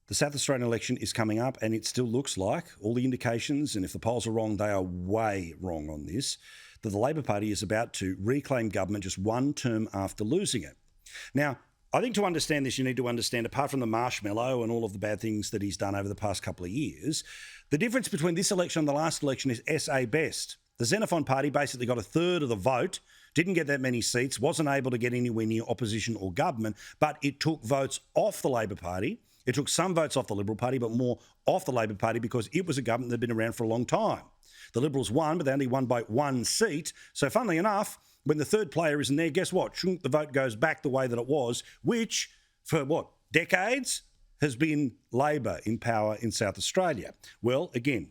The South Australian election is coming up, and it still looks like all the indications, and if the polls are wrong, they are way wrong on this, that the Labor Party is about to reclaim government just one term after losing it. Now, I think to understand this, you need to understand, apart from the marshmallow and all of the bad things that he's done over the past couple of years, the difference between this election and the last election is SA best. The Xenophon Party basically got a third of the vote, didn't get that many seats, wasn't able to get anywhere near opposition or government, but it took votes off the Labor Party. It took some votes off the Liberal Party, but more off the Labor Party because it was a government that had been around for a long time. The Liberals won, but they only won by one seat. So funnily enough, when the third player isn't there, guess what? The vote goes back the way that it was, which for decades has been Labor in power in South Australia. Well, again,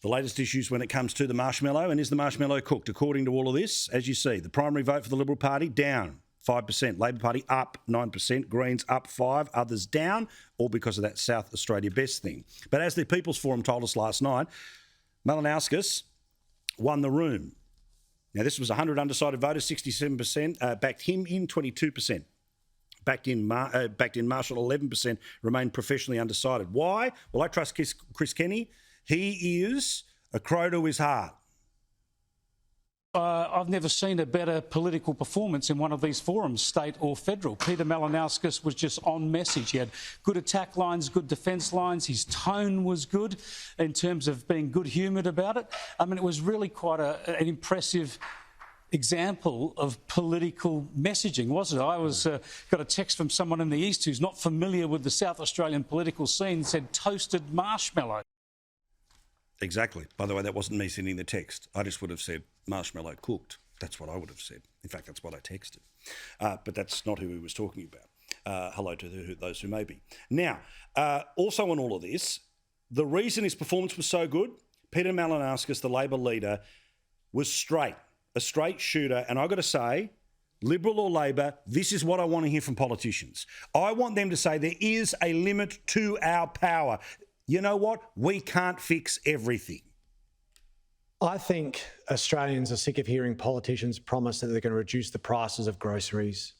the latest issues when it comes to the marshmallow, and is the marshmallow cooked? According to all of this, as you see, the primary vote for the Liberal Party down 5%, Labor Party up 9%, Greens up 5%, others down, all because of that South Australia best thing. But as the People's Forum told us last night, Malinauskas won the room. Now, this was 100 undecided voters, 67% backed him in, 22% backed in Marshall, 11% remained professionally undecided. Why? Well, I trust Chris Kenny. He is a crow to his heart. I've never seen a better political performance in one of these forums, state or federal. Peter Malinauskas was just on message. He had good attack lines, good defence lines. His tone was good in terms of being good-humoured about it. I mean, it was really quite an impressive example of political messaging, wasn't it? I got a text from someone in the East who's not familiar with the South Australian political scene, said toasted marshmallow. Exactly. By the way, that wasn't me sending the text. I just would have said marshmallow cooked. That's what I would have said. In fact, that's what I texted. But that's not who he was talking about. Hello to those who may be. Now, also on all of this, the reason his performance was so good, Peter Malinauskas, the Labor leader, was straight, a straight shooter. And I've got to say, Liberal or Labor, this is what I want to hear from politicians. I want them to say there is a limit to our power. You know what? We can't fix everything. I think Australians are sick of hearing politicians promise that they're going to reduce the prices of groceries.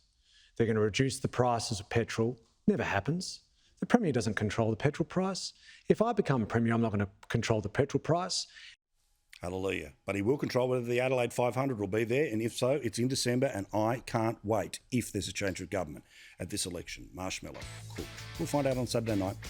They're going to reduce the prices of petrol. Never happens. The Premier doesn't control the petrol price. If I become Premier, I'm not going to control the petrol price. Hallelujah. But he will control whether the Adelaide 500 will be there, and if so, it's in December, and I can't wait if there's a change of government at this election. Marshmallow. Cool. We'll find out on Saturday night.